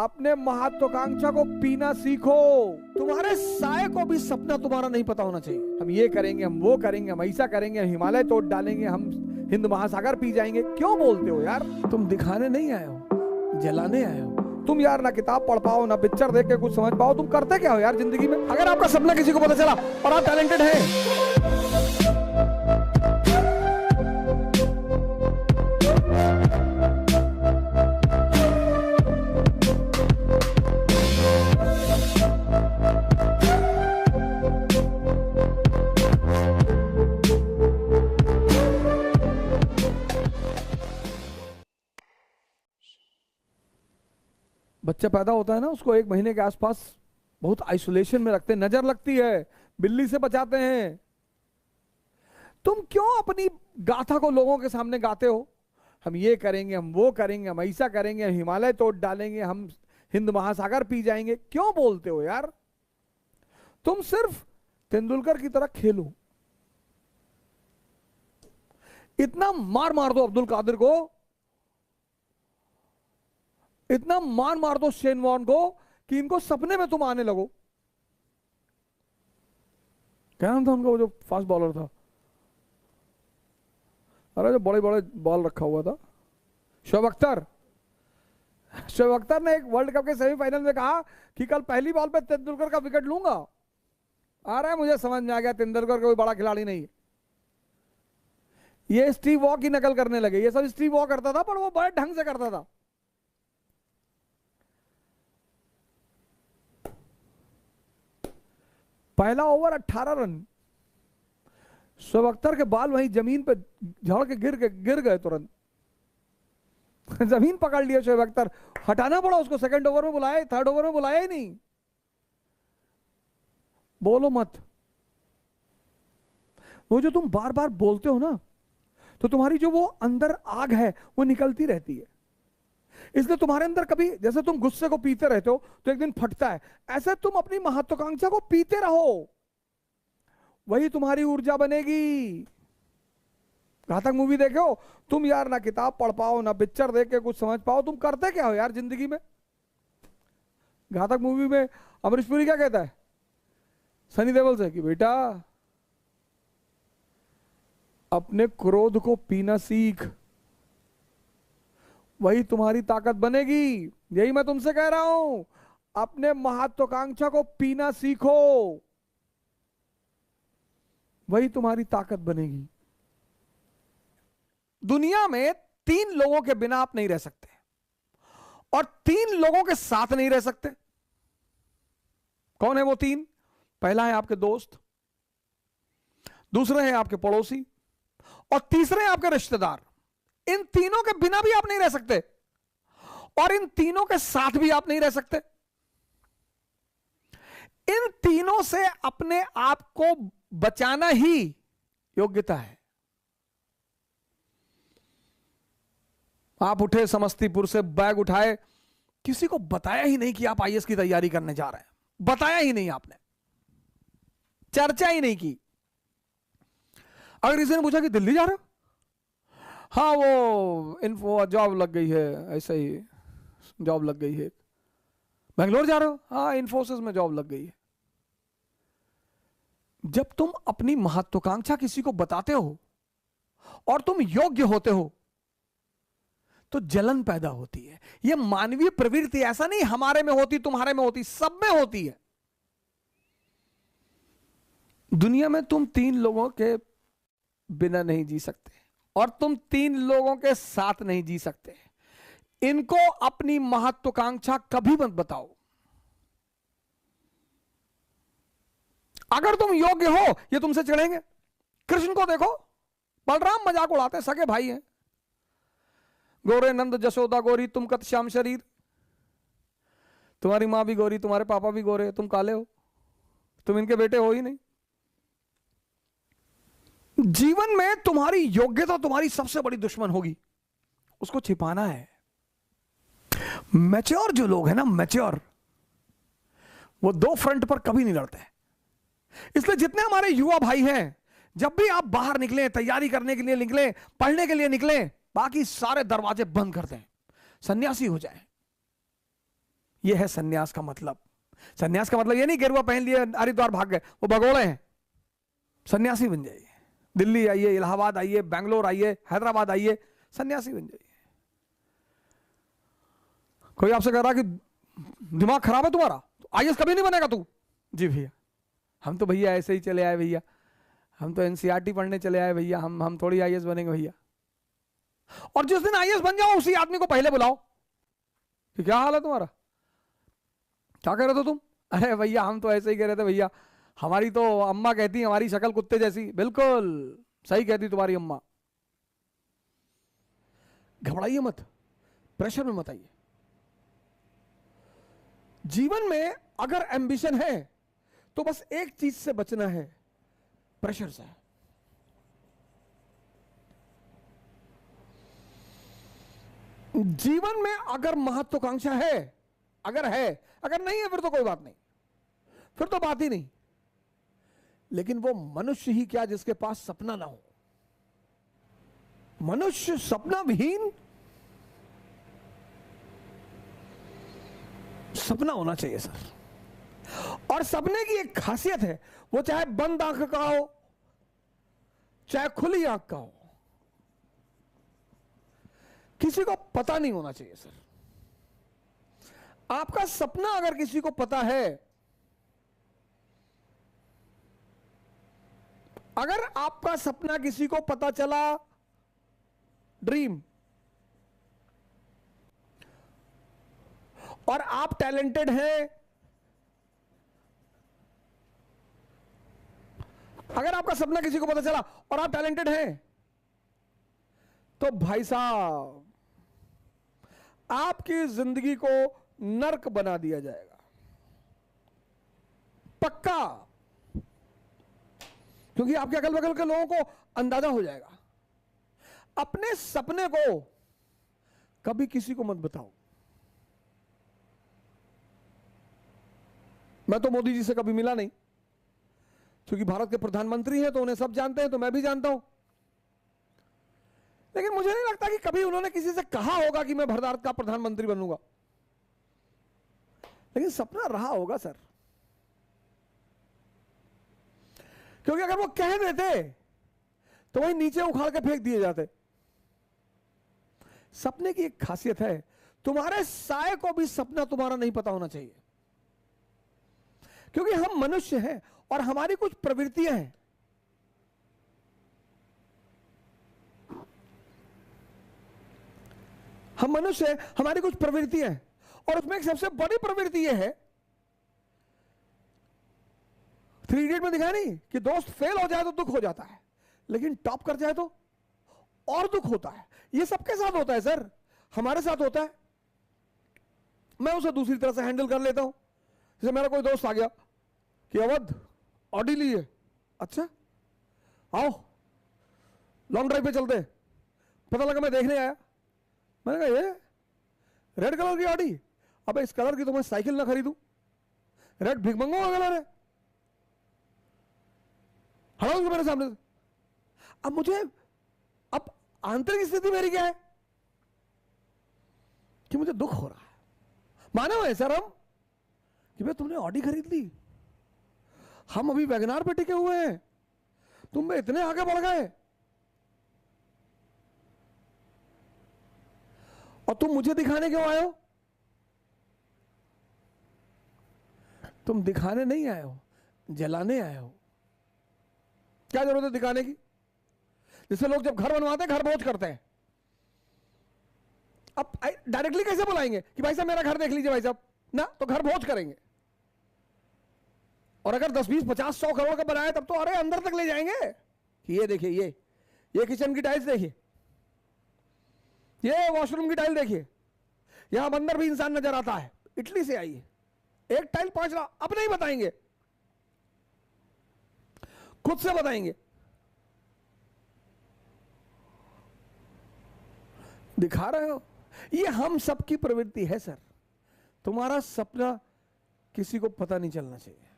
अपने महत्वाकांक्षा को पीना सीखो। तुम्हारे साय को भी सपना तुम्हारा नहीं पता होना चाहिए। हम ये करेंगे, हम वो करेंगे, हम ऐसा करेंगे, हम हिमालय तोड़ डालेंगे, हम हिंद महासागर पी जाएंगे। क्यों बोलते हो यार? तुम दिखाने नहीं आए हो, जलाने आए हो। तुम यार ना किताब पढ़ पाओ, ना पिक्चर देख के कुछ समझ पाओ। तुम करते क्या हो यार जिंदगी में? अगर आपका सपना किसी को पता चला और आप टैलेंटेड हैं, बच्चा पैदा होता है ना, उसको 1 महीने के आसपास बहुत आइसोलेशन में रखते हैं, नजर लगती है, बिल्ली से बचाते हैं। तुम क्यों अपनी गाथा को लोगों के सामने गाते हो? हम ये करेंगे, हम वो करेंगे, हम ऐसा करेंगे, हम हिमालय तोड़ डालेंगे, हम हिंद महासागर पी जाएंगे। क्यों बोलते हो यार? तुम सिर्फ तेंदुलकर की तरह खेलो। इतना मार मार दो अब्दुल कादिर को, इतना मार दो शेन वॉर्न को कि इनको सपने में तुम आने लगो। क्या नाम था उनका, वो जो फास्ट बॉलर था? अरे जो बड़े बड़े बॉल रखा हुआ था, शोएब अख्तर। शोएब अख्तर ने एक वर्ल्ड कप के सेमीफाइनल में कहा कि कल पहली बॉल पे तेंदुलकर का विकेट लूंगा। आ रहा है, मुझे समझ में आ गया तेंदुलकर कोई बड़ा खिलाड़ी नहीं है। ये स्टीव वॉ की नकल करने लगे। ये सब स्टीव वॉ करता था, पर वो बड़े ढंग से करता था। पहला ओवर 18 रन, शोएब अख्तर के बाल वहीं जमीन पे झड़ के गिर गए तुरंत। जमीन पकड़ लिया शोएब अख्तर, हटाना पड़ा उसको। सेकंड ओवर में बुलाया, थर्ड ओवर में बुलाया ही नहीं। बोलो मत। वो जो तुम बार बार बोलते हो ना, तो तुम्हारी जो वो अंदर आग है वो निकलती रहती है। इसलिए तुम्हारे अंदर कभी, जैसे तुम गुस्से को पीते रहते हो तो एक दिन फटता है, ऐसे तुम अपनी महत्वाकांक्षा को पीते रहो, वही तुम्हारी ऊर्जा बनेगी। घातक मूवी देखो तुम यार, ना किताब पढ़ पाओ, ना पिक्चर देख के कुछ समझ पाओ। तुम करते क्या हो यार जिंदगी में? घातक मूवी में अमरीश पुरी क्या कहता है सनी देओल से कि बेटा अपने क्रोध को पीना सीख, वही तुम्हारी ताकत बनेगी। यही मैं तुमसे कह रहा हूं, अपने महत्वाकांक्षा को पीना सीखो, वही तुम्हारी ताकत बनेगी। दुनिया में 3 लोगों के बिना आप नहीं रह सकते, और 3 लोगों के साथ नहीं रह सकते। कौन है वो 3? पहला है आपके दोस्त, दूसरे हैं आपके पड़ोसी, और तीसरे हैं आपके रिश्तेदार। इन तीनों के बिना भी आप नहीं रह सकते, और इन तीनों के साथ भी आप नहीं रह सकते। इन तीनों से अपने आप को बचाना ही योग्यता है। आप उठे समस्तीपुर से, बैग उठाए, किसी को बताया ही नहीं कि आप आईएएस की तैयारी करने जा रहे हैं। बताया ही नहीं आपने, चर्चा ही नहीं की। अगर किसी ने पूछा कि दिल्ली जा रहे हो, हाँ वो इन्फो जॉब लग गई है, ऐसा ही जॉब लग गई है। बेंगलोर जा रहे हो, हाँ इन्फोसिस में जॉब लग गई है। जब तुम अपनी महत्वाकांक्षा किसी को बताते हो और तुम योग्य होते हो तो जलन पैदा होती है। यह मानवीय प्रवृत्ति, ऐसा नहीं हमारे में होती, तुम्हारे में होती, सब में होती है। दुनिया में तुम 3 लोगों के बिना नहीं जी सकते, और तुम 3 लोगों के साथ नहीं जी सकते। इनको अपनी महत्वाकांक्षा कभी मत बताओ। अगर तुम योग्य हो, ये तुमसे चिढ़ेंगे। कृष्ण को देखो, बलराम मजाक उड़ाते, सगे भाई हैं। गोरे नंद जशोदा गोरी, तुम कत श्याम शरीर। तुम्हारी मां भी गोरी, तुम्हारे पापा भी गोरे, तुम काले हो, तुम इनके बेटे हो ही नहीं। जीवन में तुम्हारी योग्यता तुम्हारी सबसे बड़ी दुश्मन होगी, उसको छिपाना है। मैच्योर जो लोग हैं ना, मैच्योर, वो 2 फ्रंट पर कभी नहीं लड़ते। इसलिए जितने हमारे युवा भाई हैं, जब भी आप बाहर निकले, तैयारी करने के लिए निकले, पढ़ने के लिए निकले, बाकी सारे दरवाजे बंद कर दें, सन्यासी हो जाए। यह है सन्यास का मतलब। सन्यास का मतलब ये नहीं गेरुआ पहन लिए हरिद्वार भाग गए, वो भगोड़े हैं। सन्यासी बन जाइए, दिल्ली आइए, इलाहाबाद आइए, बैंगलोर आइए, हैदराबाद आइए, सन्यासी बन जाइए। कोई आपसे कह रहा कि दिमाग खराब है तुम्हारा, तो आईएएस कभी नहीं बनेगा तू। जी भैया, हम तो भैया ऐसे ही चले आए भैया, हम तो एनसीईआरटी पढ़ने चले आए भैया, हम थोड़ी आईएएस बनेंगे भैया। और जिस दिन आईएएस बन जाओ उसी आदमी को पहले बुलाओ कि क्या हाल है तुम्हारा, क्या कह रहे थे तुम। अरे भैया हम तो ऐसे ही कह रहे थे भैया, हमारी तो अम्मा कहती हमारी शक्ल कुत्ते जैसी। बिल्कुल सही कहती तुम्हारी अम्मा। घबराइए मत, प्रेशर में मत आइए। जीवन में अगर एम्बिशन है तो बस एक चीज से बचना है, प्रेशर से। जीवन में अगर महत्वाकांक्षा है, अगर नहीं है फिर तो कोई बात नहीं, फिर तो बात ही नहीं। लेकिन वो मनुष्य ही क्या जिसके पास सपना ना हो। मनुष्य सपना विहीन, सपना होना चाहिए सर। और सपने की एक खासियत है, वो चाहे बंद आंख का हो चाहे खुली आंख का हो, किसी को पता नहीं होना चाहिए सर। आपका सपना अगर किसी को पता है, अगर आपका सपना किसी को पता चला, ड्रीम, और आप टैलेंटेड हैं, अगर आपका सपना किसी को पता चला और आप टैलेंटेड हैं, तो भाई साहब आपकी जिंदगी को नर्क बना दिया जाएगा, पक्का। क्योंकि आपके अगल बगल के लोगों को अंदाजा हो जाएगा। अपने सपने को कभी किसी को मत बताओ। मैं तो मोदी जी से कभी मिला नहीं, क्योंकि भारत के प्रधानमंत्री हैं तो उन्हें सब जानते हैं, तो मैं भी जानता हूं। लेकिन मुझे नहीं लगता कि कभी उन्होंने किसी से कहा होगा कि मैं भारत का प्रधानमंत्री बनूंगा। लेकिन सपना रहा होगा सर, क्योंकि अगर वो कह देते तो वही नीचे उखाड़ के फेंक दिए जाते। सपने की एक खासियत है, तुम्हारे साए को भी सपना तुम्हारा नहीं पता होना चाहिए। क्योंकि हम मनुष्य हैं और हमारी कुछ प्रवृत्तियां हैं। हम मनुष्य हैं, हमारी कुछ प्रवृत्तियां हैं, और उसमें एक सबसे बड़ी प्रवृत्ति यह है, 3 इडियट में दिखाया नहीं कि दोस्त फेल हो जाए तो दुख हो जाता है, लेकिन टॉप कर जाए तो और दुख होता है। ये सबके साथ होता है सर, हमारे साथ होता है। मैं उसे दूसरी तरह से हैंडल कर लेता हूं। जैसे मेरा कोई दोस्त आ गया कि अवध ऑडी ली है, अच्छा आओ लॉन्ग ड्राइव पे चलते हैं। पता लगा मैं देखने आया, मैंने कहा ये रेड कलर की ऑडी, अब इस कलर की तो मैं साइकिल ना खरीदूं, रेड भिखमंगों का कलर है, हटाओ उसको मेरे सामने से। अब मुझे, अब आंतरिक स्थिति मेरी क्या है कि मुझे दुख हो रहा है। मानो है सर हम कि भाई तुमने ऑडी खरीद ली, हम अभी वैगनार पे टिके हुए हैं, तुम में इतने आगे बढ़ गए और तुम मुझे दिखाने क्यों आए हो? तुम दिखाने नहीं आए हो, जलाने आए हो। क्या जरूरत है दिखाने की? जैसे लोग जब घर बनवाते हैं घर भोज करते हैं, अब डायरेक्टली कैसे बुलाएंगे कि भाई साहब मेरा घर देख लीजिए भाई साहब ना, तो घर भोज करेंगे। और अगर 10, 20, 50, 100 करोड़ का बनाए तब तो अरे अंदर तक ले जाएंगे कि ये देखिए, ये किचन की टाइल्स देखिए, ये वॉशरूम की टाइल देखिए, यहां अंदर भी इंसान नजर आता है, इटली से आई है, एक टाइल 5 लाख। अब नहीं बताएंगे, खुद से बताएंगे। दिखा रहे हो, ये हम सबकी प्रवृत्ति है सर। तुम्हारा सपना किसी को पता नहीं चलना चाहिए।